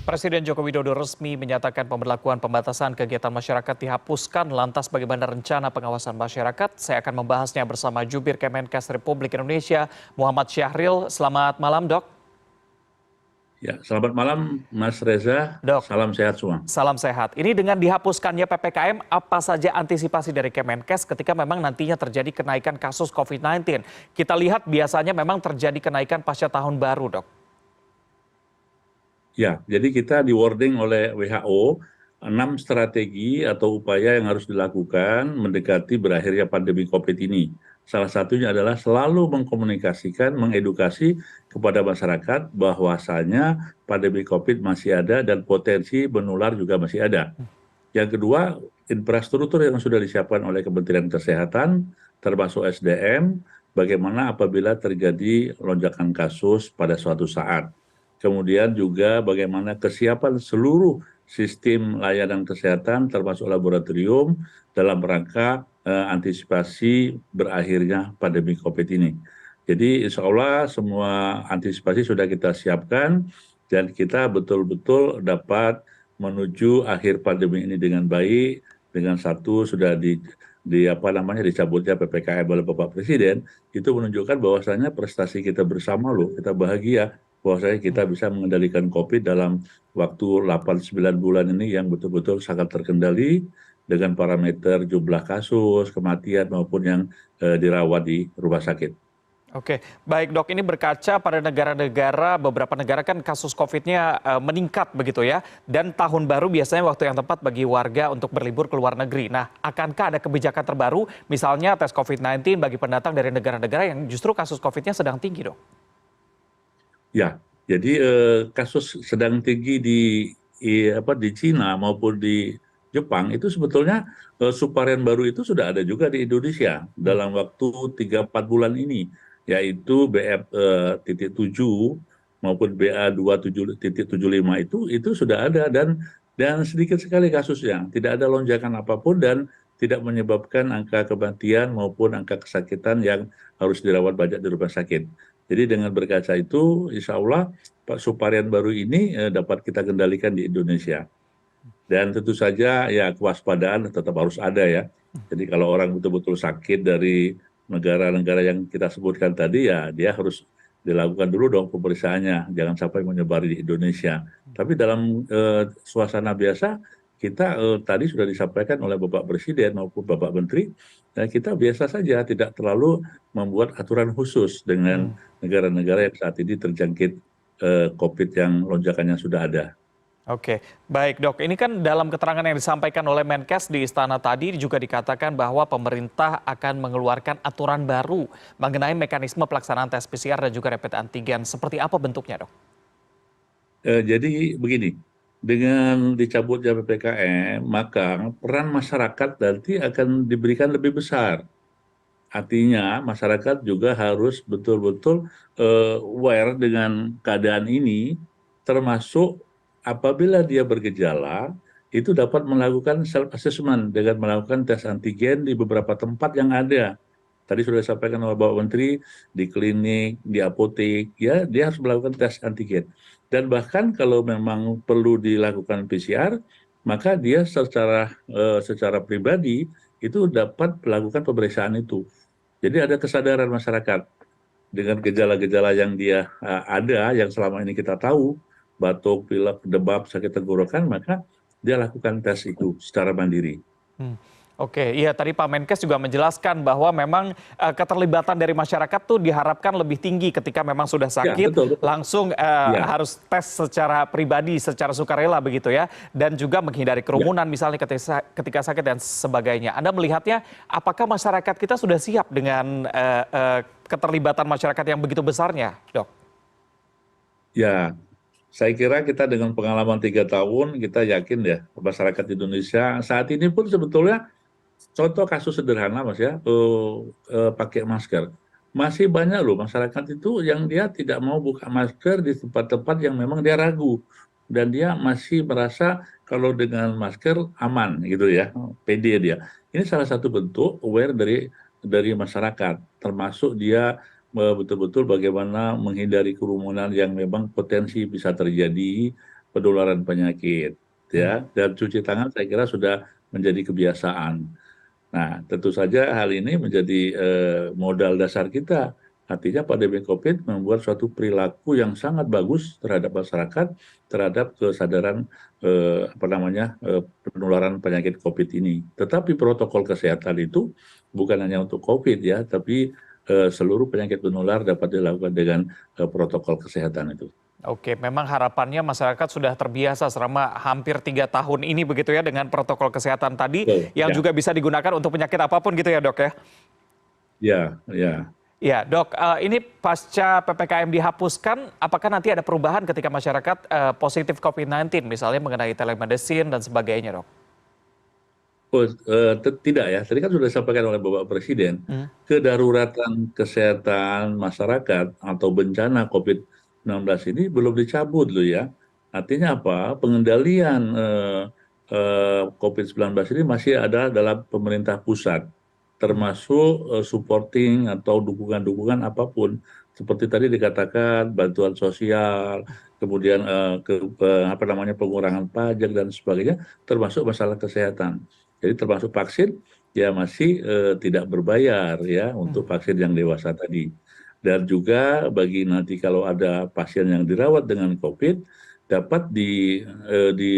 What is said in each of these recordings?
Presiden Joko Widodo resmi menyatakan pemberlakuan pembatasan kegiatan masyarakat dihapuskan. Lantas bagaimana rencana pengawasan masyarakat? Saya akan membahasnya bersama Jubir Kemenkes Republik Indonesia, Muhammad Syahril. Selamat malam, Dok. Ya, selamat malam Mas Reza, Dok, salam sehat semua. salam sehat. Ini dengan dihapuskannya PPKM, apa saja antisipasi dari Kemenkes ketika memang nantinya terjadi kenaikan kasus COVID-19? Kita lihat biasanya memang terjadi kenaikan pasca tahun baru, Dok. Ya, jadi kita di-wording oleh WHO 6 strategi atau upaya yang harus dilakukan mendekati berakhirnya pandemi COVID ini. Salah satunya adalah selalu mengkomunikasikan, mengedukasi kepada masyarakat bahwasanya pandemi COVID masih ada dan potensi menular juga masih ada. Yang kedua, infrastruktur yang sudah disiapkan oleh Kementerian Kesehatan, termasuk SDM, bagaimana apabila terjadi lonjakan kasus pada suatu saat. Kemudian juga bagaimana kesiapan seluruh sistem layanan kesehatan termasuk laboratorium dalam rangka antisipasi berakhirnya pandemi COVID ini. Jadi insya Allah semua antisipasi sudah kita siapkan dan kita betul-betul dapat menuju akhir pandemi ini dengan baik, dengan satu sudah dicabutnya PPKM oleh Bapak Presiden, itu menunjukkan bahwasanya prestasi kita bersama loh, kita bahagia bahwasanya kita bisa mengendalikan COVID dalam waktu 8-9 bulan ini yang betul-betul sangat terkendali dengan parameter jumlah kasus, kematian maupun yang dirawat di rumah sakit. Oke, baik Dok, ini berkaca pada negara-negara, beberapa negara kan kasus COVID-nya meningkat begitu ya. Dan tahun baru biasanya waktu yang tepat bagi warga untuk berlibur ke luar negeri. Nah, akankah ada kebijakan terbaru, misalnya tes COVID-19 bagi pendatang dari negara-negara yang justru kasus COVID-nya sedang tinggi, Dok? Ya, jadi kasus sedang tinggi di Cina maupun di Jepang itu sebetulnya subvarian baru itu sudah ada juga di Indonesia dalam waktu 3-4 bulan ini, yaitu BF.7 maupun BA.27.75 itu sudah ada dan sedikit sekali kasusnya, tidak ada lonjakan apapun dan tidak menyebabkan angka kematian maupun angka kesakitan yang harus dirawat banyak di rumah sakit. Jadi dengan berkaca itu, insya Allah subvarian baru ini dapat kita kendalikan di Indonesia. Dan tentu saja ya kewaspadaan tetap harus ada ya. Jadi kalau orang betul-betul sakit dari negara-negara yang kita sebutkan tadi ya dia harus dilakukan dulu dong pemeriksaannya. Jangan sampai menyebar di Indonesia. Tapi dalam suasana biasa kita tadi sudah disampaikan oleh Bapak Presiden maupun Bapak Menteri, kita biasa saja tidak terlalu membuat aturan khusus dengan negara-negara yang saat ini terjangkit COVID yang lonjakannya sudah ada. Oke, baik Dok. Ini kan dalam keterangan yang disampaikan oleh Menkes di Istana tadi juga dikatakan bahwa pemerintah akan mengeluarkan aturan baru mengenai mekanisme pelaksanaan tes PCR dan juga rapid antigen. Seperti apa bentuknya, Dok? Jadi begini, dengan dicabutnya PPKM, maka peran masyarakat nanti akan diberikan lebih besar. Artinya masyarakat juga harus betul-betul aware dengan keadaan ini, termasuk apabila dia bergejala, itu dapat melakukan self assessment dengan melakukan tes antigen di beberapa tempat yang ada. Tadi sudah disampaikan oleh Bapak Menteri, di klinik, di apotek, ya dia harus melakukan tes antigen. Dan bahkan kalau memang perlu dilakukan PCR, maka dia secara pribadi itu dapat melakukan pemeriksaan itu. Jadi ada kesadaran masyarakat dengan gejala-gejala yang dia ada, yang selama ini kita tahu, batuk, pilek, demam, sakit tenggorokan, maka dia lakukan tes itu secara mandiri. Oke, iya tadi Pak Menkes juga menjelaskan bahwa memang keterlibatan dari masyarakat tuh diharapkan lebih tinggi ketika memang sudah Ya, sakit, betul, betul. langsung Ya, harus tes secara pribadi, secara sukarela begitu ya, dan juga menghindari ya. kerumunan misalnya ketika sakit dan sebagainya. Anda melihatnya apakah masyarakat kita sudah siap dengan keterlibatan masyarakat yang begitu besarnya, Dok? Ya, saya kira kita dengan pengalaman 3 tahun, kita yakin ya, masyarakat Indonesia saat ini pun sebetulnya, contoh kasus sederhana Mas ya, pakai masker. Masih banyak loh masyarakat itu yang dia tidak mau buka masker di tempat-tempat yang memang dia ragu. Dan dia masih merasa kalau dengan masker aman gitu ya, pede dia. Ini salah satu bentuk aware dari masyarakat, termasuk dia betul-betul bagaimana menghindari kerumunan yang memang potensi bisa terjadi penularan penyakit, Hmm. ya. Dan cuci tangan saya kira sudah menjadi kebiasaan. Nah, tentu saja hal ini menjadi modal dasar kita. Artinya pandemi COVID membuat suatu perilaku yang sangat bagus terhadap masyarakat, terhadap kesadaran penularan penyakit COVID ini. Tetapi protokol kesehatan itu bukan hanya untuk COVID ya, tapi seluruh penyakit menular dapat dilakukan dengan protokol kesehatan itu. Oke, memang harapannya masyarakat sudah terbiasa selama hampir 3 tahun ini begitu ya dengan protokol kesehatan tadi Betul, yang ya, juga bisa digunakan untuk penyakit apapun gitu ya dok ya? ya, ya. Ya dok, ini pasca PPKM dihapuskan, apakah nanti ada perubahan ketika masyarakat positif COVID-19 misalnya mengenai telemedicine dan sebagainya dok? Oh, tidak ya. Tadi kan sudah disampaikan oleh Bapak Presiden, Hmm. kedaruratan kesehatan masyarakat atau bencana COVID-19 ini belum dicabut loh ya. Artinya apa? Pengendalian COVID-19 ini masih ada dalam pemerintah pusat, Hmm. termasuk supporting atau dukungan-dukungan apapun. Seperti tadi dikatakan bantuan sosial, kemudian apa namanya pengurangan pajak dan sebagainya, termasuk masalah kesehatan. Jadi termasuk vaksin ya masih tidak berbayar ya Hmm. untuk vaksin yang dewasa tadi. Dan juga bagi nanti kalau ada pasien yang dirawat dengan COVID dapat di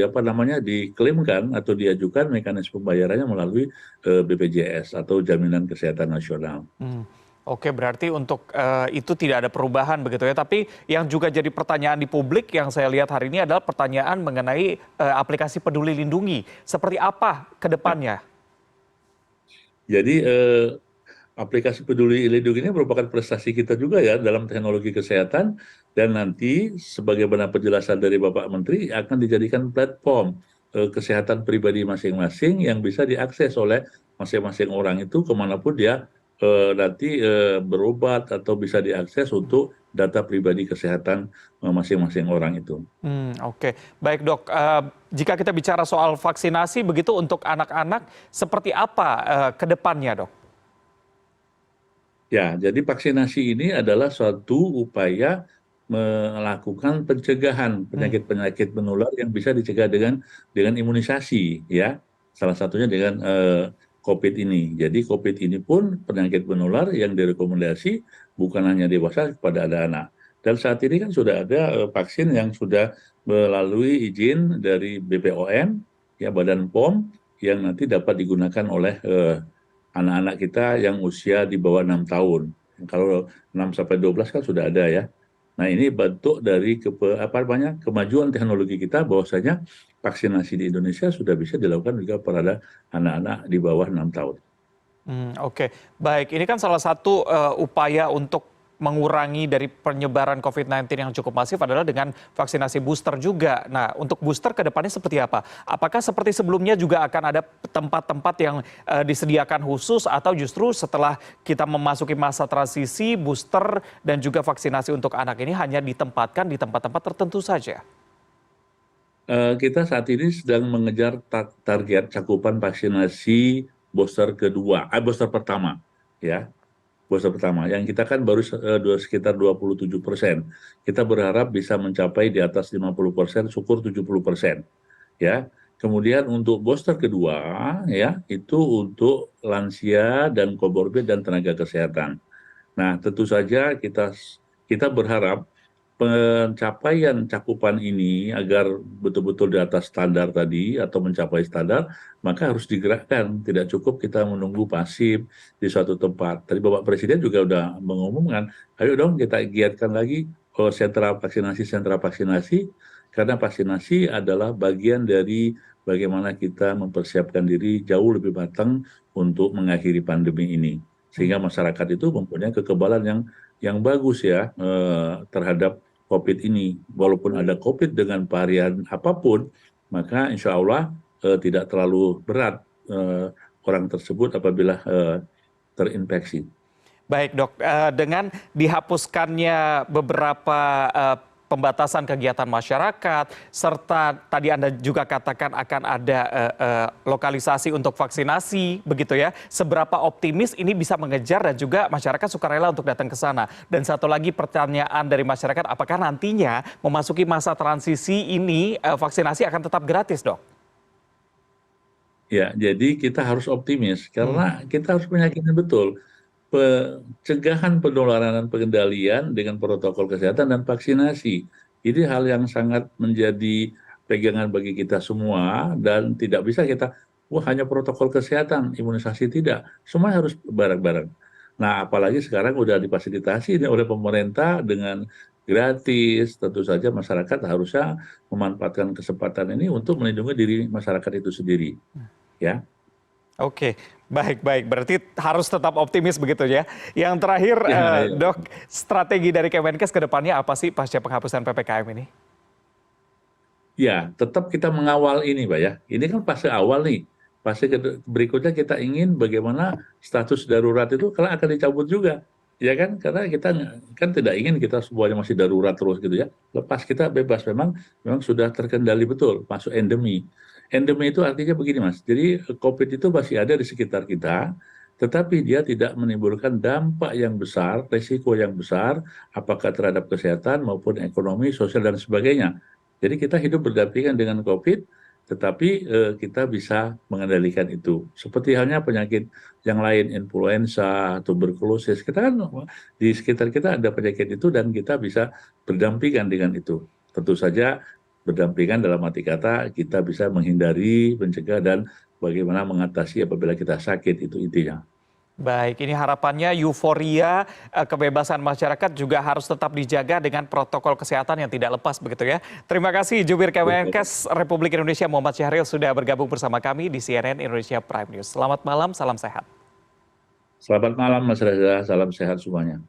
apa namanya diklaimkan atau diajukan mekanisme pembayarannya melalui BPJS atau Jaminan Kesehatan Nasional. Hmm. Oke, berarti untuk itu tidak ada perubahan begitu ya. Tapi yang juga jadi pertanyaan di publik yang saya lihat hari ini adalah pertanyaan mengenai aplikasi Peduli Lindungi. Seperti apa ke Ya. depannya? Jadi aplikasi Peduli Lindungi ini merupakan prestasi kita juga ya dalam teknologi kesehatan dan nanti sebagaimana penjelasan dari Bapak Menteri akan dijadikan platform kesehatan pribadi masing-masing yang bisa diakses oleh masing-masing orang itu kemanapun dia nanti berobat atau bisa diakses untuk data pribadi kesehatan masing-masing orang itu. Oke. Baik dok, jika kita bicara soal vaksinasi begitu untuk anak-anak, seperti apa ke depannya dok? Ya, jadi vaksinasi ini adalah suatu upaya melakukan pencegahan Hmm. penyakit-penyakit menular yang bisa dicegah dengan imunisasi, ya. Salah satunya dengan COVID ini. Jadi COVID ini pun penyakit menular yang direkomendasi bukan hanya dewasa kepada anak-anak. Dan saat ini kan sudah ada vaksin yang sudah melalui izin dari BPOM, ya Badan POM, yang nanti dapat digunakan oleh anak-anak kita yang usia di bawah 6 tahun. Kalau 6 sampai 12 kan sudah ada ya. Nah, ini bentuk dari kemajuan teknologi kita bahwasanya vaksinasi di Indonesia sudah bisa dilakukan juga pada anak-anak di bawah 6 tahun. Oke. Baik, ini kan salah satu upaya untuk mengurangi dari penyebaran COVID-19 yang cukup masif adalah dengan vaksinasi booster juga. Nah, untuk booster ke depannya seperti apa? Apakah seperti sebelumnya juga akan ada tempat-tempat yang disediakan khusus atau justru setelah kita memasuki masa transisi booster dan juga vaksinasi untuk anak ini hanya ditempatkan di tempat-tempat tertentu saja? Kita saat ini sedang mengejar target cakupan vaksinasi booster pertama, ya. Booster pertama, yang kita kan baru sekitar 27%. Kita berharap bisa mencapai di atas 50%, syukur 70%. Ya. Kemudian untuk booster kedua, ya, itu untuk lansia dan comorbid dan tenaga kesehatan. Nah, tentu saja kita berharap pencapaian cakupan ini agar betul-betul di atas standar tadi atau mencapai standar, maka harus digerakkan. Tidak cukup kita menunggu pasif di suatu tempat. Tadi Bapak Presiden juga sudah mengumumkan, ayo dong kita giatkan lagi sentra vaksinasi, karena vaksinasi adalah bagian dari bagaimana kita mempersiapkan diri jauh lebih matang untuk mengakhiri pandemi ini. Sehingga masyarakat itu mempunyai kekebalan yang bagus ya terhadap COVID ini. Walaupun ada COVID dengan varian apapun, maka insya Allah tidak terlalu berat orang tersebut apabila terinfeksi. Baik dok, dengan dihapuskannya beberapa pembatasan kegiatan masyarakat, serta tadi Anda juga katakan akan ada lokalisasi untuk vaksinasi, begitu ya. Seberapa optimis ini bisa mengejar dan juga masyarakat sukarela untuk datang ke sana? Dan satu lagi pertanyaan dari masyarakat, apakah nantinya memasuki masa transisi ini vaksinasi akan tetap gratis, Dok? Ya, jadi kita harus optimis karena kita harus meyakini betul pencegahan penularan dan pengendalian dengan protokol kesehatan dan vaksinasi. Ini hal yang sangat menjadi pegangan bagi kita semua dan tidak bisa kita, wah hanya protokol kesehatan, imunisasi tidak. Semua harus bareng-bareng. Nah, apalagi sekarang udah difasilitasi ini oleh pemerintah dengan gratis, tentu saja masyarakat harusnya memanfaatkan kesempatan ini untuk melindungi diri masyarakat itu sendiri. Ya. Oke, baik baik. Berarti harus tetap optimis begitu ya. Yang terakhir, Ya, ya. Dok, strategi dari Kemenkes ke depannya apa sih pasca penghapusan PPKM ini? Ya, tetap kita mengawal ini, Pak ya. Ini kan fase awal nih. Fase berikutnya kita ingin bagaimana status darurat itu kalau akan dicabut juga. Ya kan? Karena kita kan tidak ingin kita semuanya masih darurat terus gitu ya. Lepas kita bebas memang sudah terkendali betul masuk endemi. Endemi itu artinya begini, Mas. Jadi COVID itu masih ada di sekitar kita, tetapi dia tidak menimbulkan dampak yang besar, resiko yang besar apakah terhadap kesehatan maupun ekonomi, sosial dan sebagainya. Jadi kita hidup berdampingan dengan COVID, tetapi kita bisa mengendalikan itu. Seperti halnya penyakit yang lain, influenza, tuberkulosis. Kita kan di sekitar kita ada penyakit itu dan kita bisa berdampingan dengan itu. Tentu saja berdampingan dalam arti kata kita bisa menghindari, mencegah, dan bagaimana mengatasi apabila kita sakit, itu intinya. Baik, ini harapannya euforia kebebasan masyarakat juga harus tetap dijaga dengan protokol kesehatan yang tidak lepas begitu ya. Terima kasih Jubir Kemenkes Republik Indonesia Muhammad Syahril sudah bergabung bersama kami di CNN Indonesia Prime News. Selamat malam, salam sehat. Selamat malam Mas Reza, salam sehat semuanya.